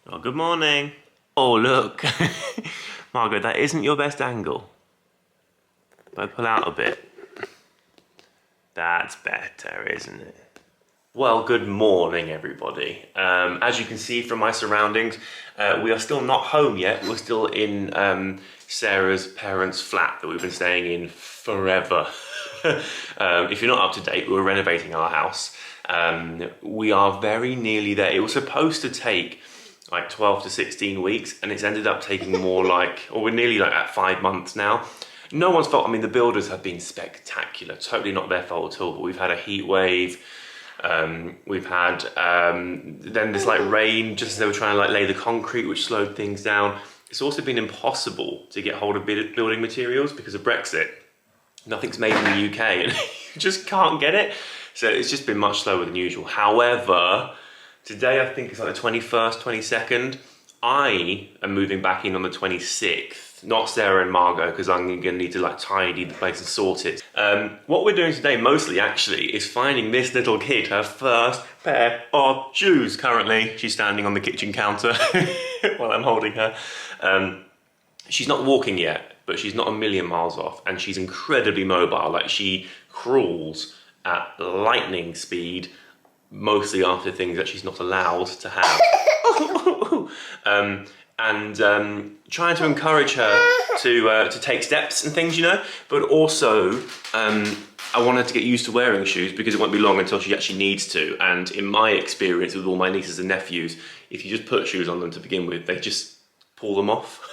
Oh, good morning. Oh, look. Margaret, that isn't your best angle. If I pull out a bit. That's better, isn't it? Well, good morning, everybody. As you can see from my surroundings, we are still not home yet. We're still in Sarah's parents' flat that we've been staying in forever. If you're not up to date, we're renovating our house. We are very nearly there. It was supposed to take like 12 to 16 weeks, and it's ended up taking more we're nearly like at 5 months now. No one's fault. I mean, the builders have been spectacular. Totally not their fault at all, but we've had a heat wave. We've had then this like rain just as they were trying to like lay the concrete, which slowed things down. It's also been impossible to get hold of building materials because of Brexit. Nothing's made in the UK and you just can't get it. So it's just been much slower than usual. However, today I think it's like the 21st, 22nd. I am moving back in on the 26th. Not Sarah and Margot, because I'm going to need to like tidy the place and sort it. What we're doing today mostly actually is finding this little kid her first pair of shoes. Currently, she's standing on the kitchen counter while I'm holding her. She's not walking yet, but she's not a million miles off, and she's incredibly mobile. Like, she crawls at lightning speed, mostly after things that she's not allowed to have. Trying to encourage her to take steps and things, you know, but also I want her to get used to wearing shoes because it won't be long until she actually needs to. And in my experience with all my nieces and nephews, if you just put shoes on them to begin with, they just pull them off.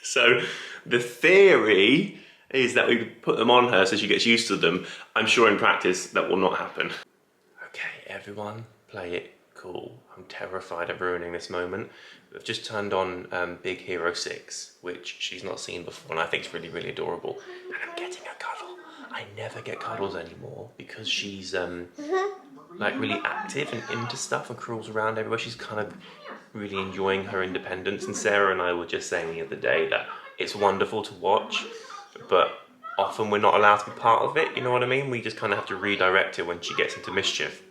So the theory is that we put them on her so she gets used to them. I'm sure in practice that will not happen. Okay, everyone, play it cool. I'm terrified of ruining this moment. We've just turned on Big Hero 6, which she's not seen before, and I think it's really, really adorable. And I'm getting a cuddle. I never get cuddles anymore because she's like really active and into stuff and crawls around everywhere. She's kind of really enjoying her independence. And Sarah and I were just saying the other day that it's wonderful to watch, but often we're not allowed to be part of it, you know what I mean? We just kind of have to redirect her when she gets into mischief.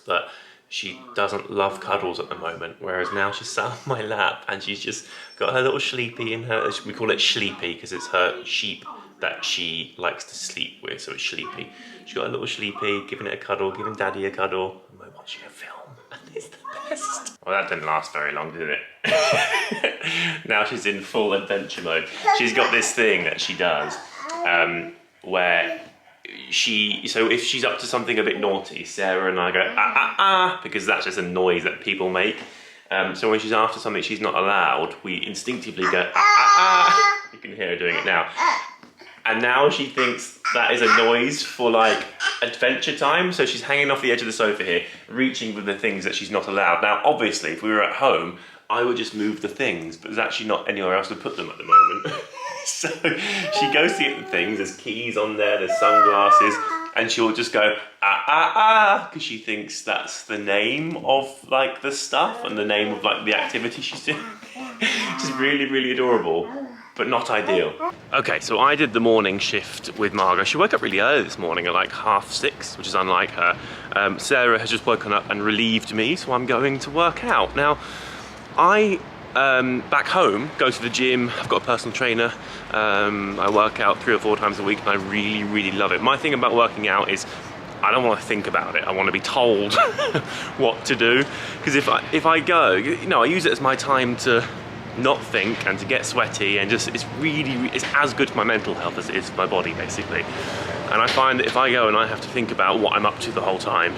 But she doesn't love cuddles at the moment, whereas now she's sat on my lap and she's just got her little sleepy in her. We call it sleepy because it's her sheep that she likes to sleep with, so it's sleepy. She's got a little sleepy, giving it a cuddle, giving daddy a cuddle, and we're watching a film, and it's the best. Well, that didn't last very long, did it? Now she's in full adventure mode. She's got this thing that she does where so if she's up to something a bit naughty, Sarah and I go ah ah ah, because that's just a noise that people make. So when she's after something she's not allowed, we instinctively go ah ah ah. You can hear her doing it now. And now she thinks that is a noise for like adventure time. So she's hanging off the edge of the sofa here, reaching for the things that she's not allowed. Now, obviously, if we were at home, I would just move the things, but there's actually not anywhere else to put them at the moment. So she goes to get the things, there's keys on there, there's sunglasses, and she'll just go ah ah ah, because she thinks that's the name of like the stuff and the name of like the activity she's doing. Which is really, really adorable, but not ideal. Okay, so I did the morning shift with Margot. She woke up really early this morning at like 6:30, which is unlike her. Sarah has just woken up and relieved me, so I'm going to work out. Now, I back home go to the gym. I've got a personal trainer. I work out 3 or 4 times a week and I really, really love it. My thing about working out is I don't want to think about it. I want to be told what to do. Because if I go, you know, I use it as my time to not think and to get sweaty, and just it's as good for my mental health as it is for my body, basically. And I find that if I go and I have to think about what I'm up to the whole time,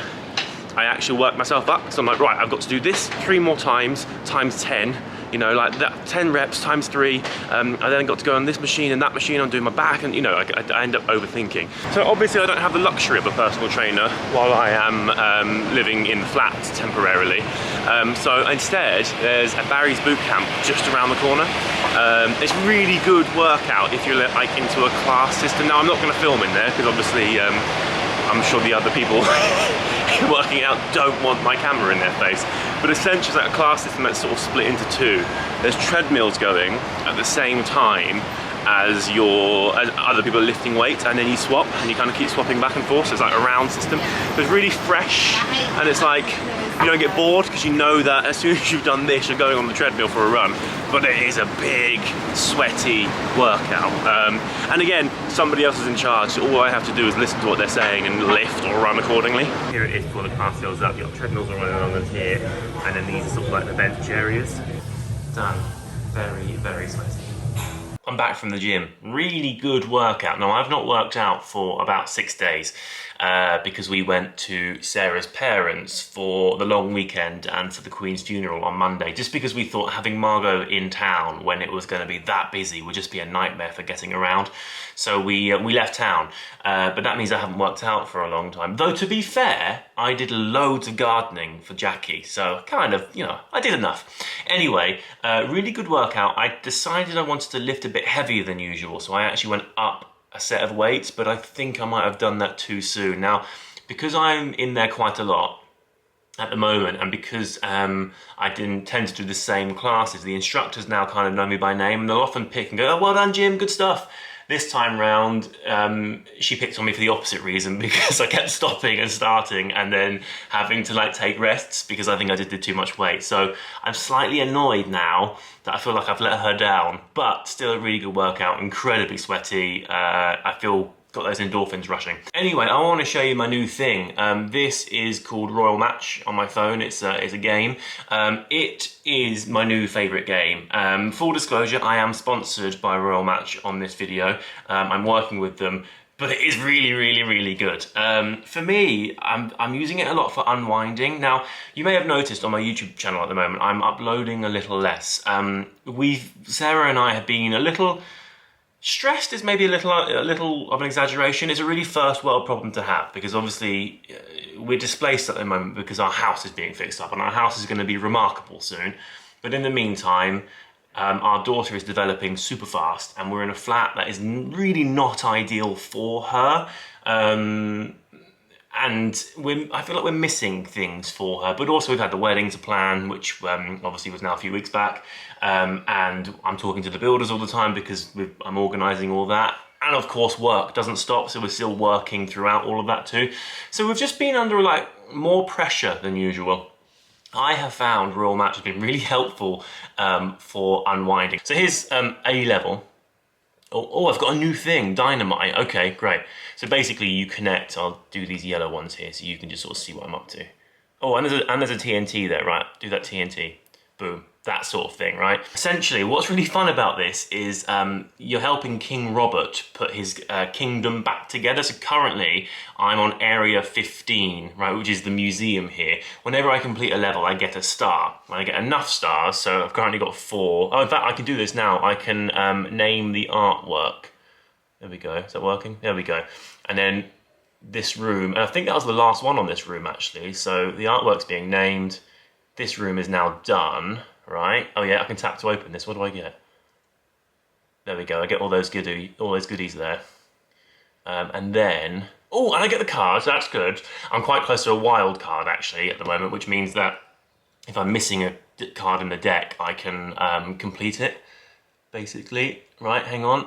I actually work myself up. So I'm like, right, I've got to do this 3 more times 10, you know, like that 10 reps times 3. I then got to go on this machine and that machine. I'm doing my back, and you know, I end up overthinking. So obviously I don't have the luxury of a personal trainer while I am living in the flat temporarily. So instead there's a Barry's boot camp just around the corner. It's really good workout if you're like into a class system. Now I'm not going to film in there because obviously I'm sure the other people working out don't want my camera in their face, but essentially it's like a class system that's sort of split into 2. There's treadmills going at the same time as other people are lifting weights, and then you swap and you kind of keep swapping back and forth, so it's like a round system. But it's really fresh, and it's like you don't get bored because you know that as soon as you've done this, you're going on the treadmill for a run. But it is a big, sweaty workout. And again, somebody else is in charge, so all I have to do is listen to what they're saying and lift or run accordingly. Here it is before the class fills up. Your treadmills are running along here, and then these are sort of like the bench areas. Done. Very, very sweaty. I'm back from the gym. Really good workout. Now, I've not worked out for about 6 days because we went to Sarah's parents for the long weekend and for the Queen's funeral on Monday, just because we thought having Margot in town when it was going to be that busy would just be a nightmare for getting around. So we left town, but that means I haven't worked out for a long time. Though, to be fair, I did loads of gardening for Jackie, so kind of, you know, I did enough. Anyway, really good workout. I decided I wanted to lift a bit heavier than usual, so I actually went up a set of weights, but I think I might have done that too soon. Now, because I'm in there quite a lot at the moment, and because I didn't tend to do the same classes, the instructors now kind of know me by name, and they'll often pick and go, "Oh, well done, Jim, good stuff." This time round, she picked on me for the opposite reason, because I kept stopping and starting and then having to like take rests because I think I did too much weight. So I'm slightly annoyed now that I feel like I've let her down, but still a really good workout, incredibly sweaty. I feel got those endorphins rushing. Anyway, I want to show you my new thing. This is called Royal Match on my phone. It's a game. It is my new favourite game. Full disclosure, I am sponsored by Royal Match on this video. I'm working with them, but it is really, really, really good. For me, I'm using it a lot for unwinding. Now, you may have noticed on my YouTube channel at the moment, I'm uploading a little less. Sarah and I have been a little stressed is maybe a little of an exaggeration. It's a really first world problem to have, because obviously we're displaced at the moment because our house is being fixed up, and our house is going to be remarkable soon. But in the meantime, our daughter is developing super fast, and we're in a flat that is really not ideal for her. And I feel like we're missing things for her, but also we've had the wedding to plan, which obviously was now a few weeks back, and I'm talking to the builders all the time because I'm organising all that. And of course work doesn't stop, so we're still working throughout all of that too. So we've just been under like more pressure than usual. I have found Royal Match has been really helpful for unwinding. So here's A level. Oh, I've got a new thing, dynamite. Okay, great. So basically you connect, I'll do these yellow ones here so you can just sort of see what I'm up to. Oh, and there's a TNT there, right? Do that TNT. Boom. That sort of thing, right? Essentially, what's really fun about this is you're helping King Robert put his kingdom back together. So currently, I'm on area 15, right, which is the museum here. Whenever I complete a level, I get a star. When I get enough stars, so I've currently got 4. Oh, in fact, I can do this now. I can name the artwork. There we go. Is that working? There we go. And then this room, and I think that was the last one on this room, actually. So the artwork's being named. This room is now done. Right? Oh yeah, I can tap to open this. What do I get? There we go. I get all those goodies there. And then, oh, and I get the cards. That's good. I'm quite close to a wild card actually at the moment, which means that if I'm missing a card in the deck, I can complete it. Basically, right? Hang on.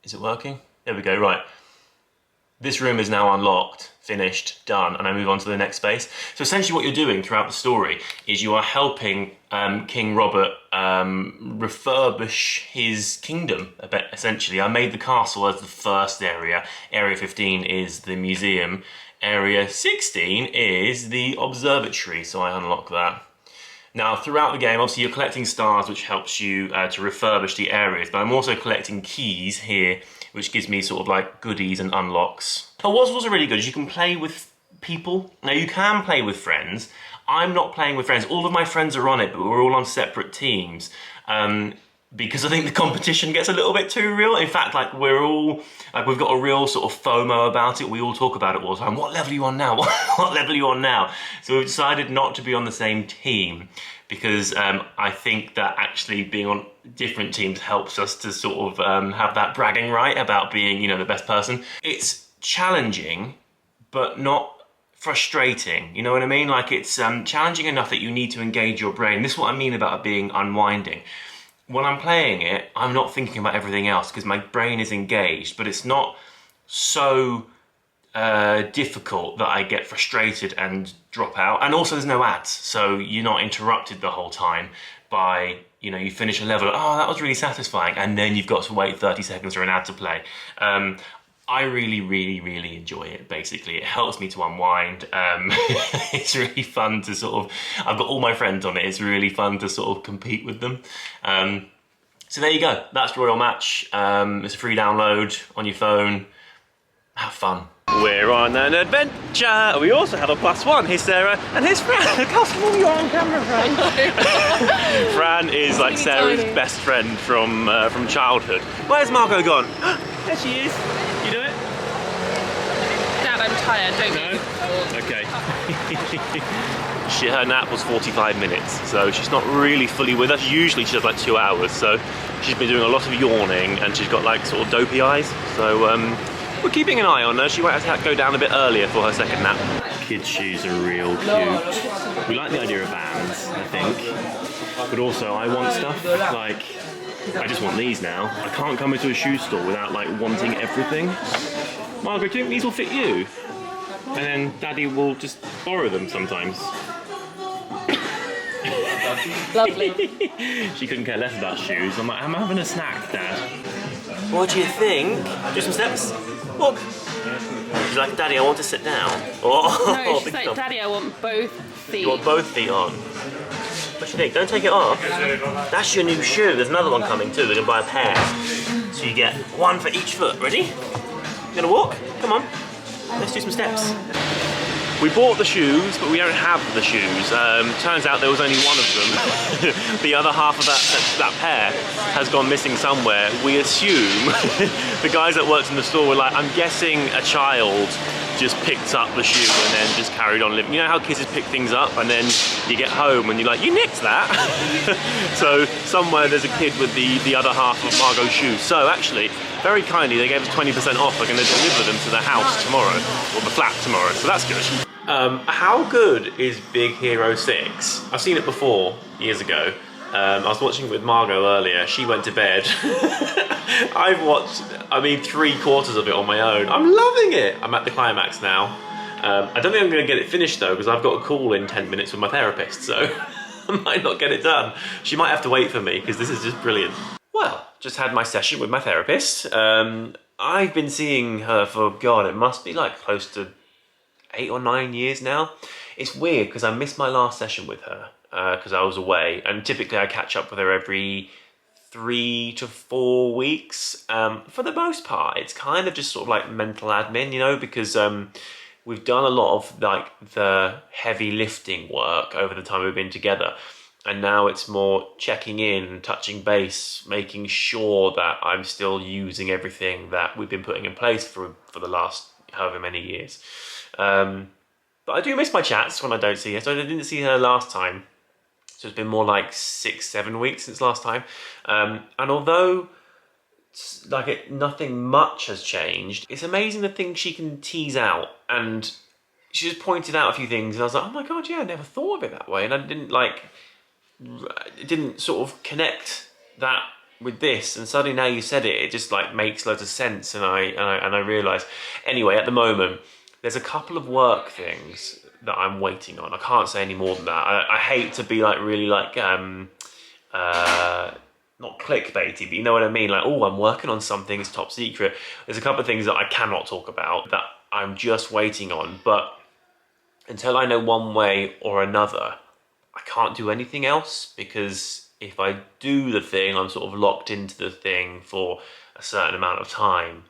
Is it working? There we go. Right. This room is now unlocked, finished, done, and I move on to the next space. So essentially what you're doing throughout the story is you are helping King Robert refurbish his kingdom a bit, essentially. I made the castle as the first area. Area 15 is the museum. Area 16 is the observatory, so I unlock that. Now, throughout the game, obviously you're collecting stars, which helps you to refurbish the areas, but I'm also collecting keys here, which gives me sort of like goodies and unlocks. But what's also really good is you can play with people. Now, you can play with friends. I'm not playing with friends. All of my friends are on it, but we're all on separate teams. Because I think the competition gets a little bit too real. In fact, like we've got a real sort of FOMO about it. We all talk about it all the time. What level are you on now? What level are you on now? So we've decided not to be on the same team because I think that actually being on different teams helps us to sort of have that bragging right about being, you know, the best person. It's challenging, but not frustrating, you know what I mean? Like it's challenging enough that you need to engage your brain. This is what I mean about being unwinding. When I'm playing it, I'm not thinking about everything else because my brain is engaged, but it's not so difficult that I get frustrated and drop out. And also there's no ads, so you're not interrupted the whole time by, you know, you finish a level, oh, that was really satisfying, and then you've got to wait 30 seconds for an ad to play. I really enjoy it, basically. It helps me to unwind. It's really fun to sort of, I've got all my friends on it, it's really fun to sort of compete with them. So there you go, that's Royal Match. It's a free download on your phone. Have fun. We're on an adventure. We also have a +1. Here's Sarah and here's Fran. How small you are on camera, Fran. Fran is like Sarah's best friend from childhood. Where's Margot gone? There she is. You do it? Dad, I'm tired. Don't no? Okay. Her nap was 45 minutes, so she's not really fully with us. Usually she does like 2 hours, so she's been doing a lot of yawning and she's got like sort of dopey eyes. So we're keeping an eye on her. She might have to go down a bit earlier for her second nap. Kids' shoes are real cute. We like the idea of Vans, I think. But also, I want stuff like, I just want these now. I can't come into a shoe store without like wanting everything. Margaret, do you think these will fit you? And then Daddy will just borrow them sometimes. Lovely. She couldn't care less about shoes. I'm like, I'm having a snack, Dad. What do you think? Do some steps? Walk. She's like, Daddy, I want to sit down. Oh, no, she's like, Daddy, I want both feet. You want both feet on? What do you think? Don't take it off. That's your new shoe. There's another one coming too. We're going to buy a pair. So you get one for each foot. Ready? You gonna walk? Come on. Let's do some steps. We bought the shoes, but we don't have the shoes. Turns out there was only one of them. The other half of that pair has gone missing somewhere. We assume the guys that worked in the store were like, I'm guessing a child just picked up the shoe and then just carried on living. You know how kids just pick things up and then you get home and you're like, you nicked that? So somewhere there's a kid with the other half of Margot's shoes. So actually, very kindly, they gave us 20% off. We're going to deliver them to the house tomorrow, or the flat tomorrow, so that's good. How good is Big Hero 6? I've seen it before, years ago. I was watching it with Margot earlier. She went to bed. I've watched, 3/4 of it on my own. I'm loving it. I'm at the climax now. I don't think I'm going to get it finished though, because I've got a call in 10 minutes with my therapist, so I might not get it done. She might have to wait for me, because this is just brilliant. Well, just had my session with my therapist. I've been seeing her for, God, it must be like close to 8 or 9 years now. It's weird because I missed my last session with her because I was away, and typically I catch up with her every 3 to 4 weeks. For the most part, it's kind of just sort of like mental admin, you know, because we've done a lot of like the heavy lifting work over the time we've been together. And now it's more checking in, touching base, making sure that I'm still using everything that we've been putting in place for the last however many years. But I do miss my chats when I don't see her. So I didn't see her last time. So it's been more like 6-7 weeks since last time. And although nothing much has changed, it's amazing the things she can tease out. And she just pointed out a few things and I was like, oh my God, yeah, I never thought of it that way. And I didn't sort of connect that with this, and suddenly now you said it, it just like makes loads of sense, and I realised. Anyway, at the moment, there's a couple of work things that I'm waiting on. I can't say any more than that. I hate to be like really like not clickbaity, but you know what I mean. Like, oh, I'm working on something, it's top secret. There's a couple of things that I cannot talk about that I'm just waiting on, but until I know one way or another, I can't do anything else, because if I do the thing, I'm sort of locked into the thing for a certain amount of time.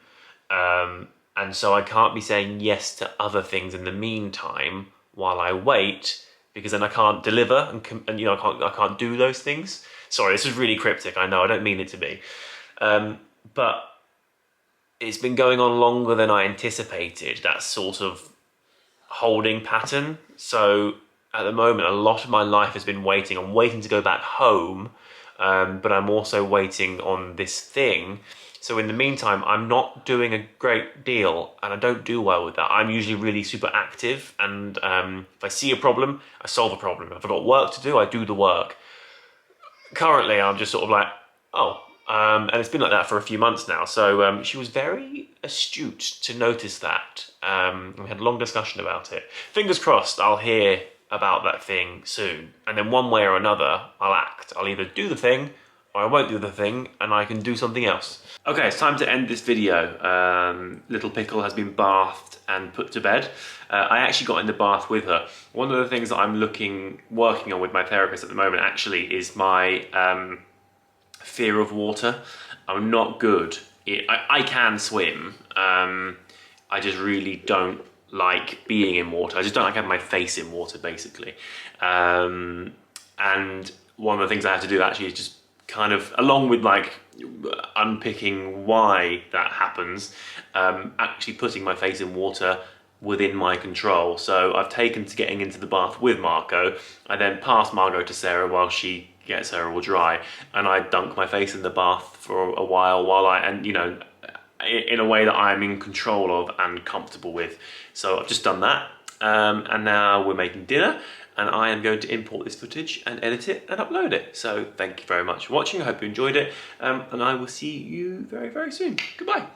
And so I can't be saying yes to other things in the meantime while I wait, because then I can't deliver and you know, I can't do those things. Sorry, this is really cryptic, I know, I don't mean it to be. But it's been going on longer than I anticipated, that sort of holding pattern. So at the moment, a lot of my life has been waiting. I'm waiting to go back home, but I'm also waiting on this thing. So in the meantime, I'm not doing a great deal, and I don't do well with that. I'm usually really super active, and if I see a problem, I solve a problem. If I've got work to do, I do the work. Currently, I'm just sort of like, oh, And it's been like that for a few months now. So she was very astute to notice that. We had a long discussion about it. Fingers crossed I'll hear about that thing soon. And then one way or another, I'll act. I'll either do the thing or I won't do the thing and I can do something else. Okay, it's time to end this video. Little Pickle has been bathed and put to bed. I actually got in the bath with her. One of the things that I'm working on with my therapist at the moment actually is my fear of water. I'm not good. I can swim. I just really don't like being in water. I just don't like having my face in water, basically. And one of the things I have to do actually is just kind of, along with like unpicking why that happens, actually putting my face in water within my control. So I've taken to getting into the bath with Marco. I then pass Margot to Sarah while she gets her all dry, and I dunk my face in the bath for a while in a way that I'm in control of and comfortable with. So I've just done that, and now we're making dinner, and I am going to import this footage and edit it and upload it. So thank you very much for watching. I hope you enjoyed it, and I will see you very, very soon. Goodbye.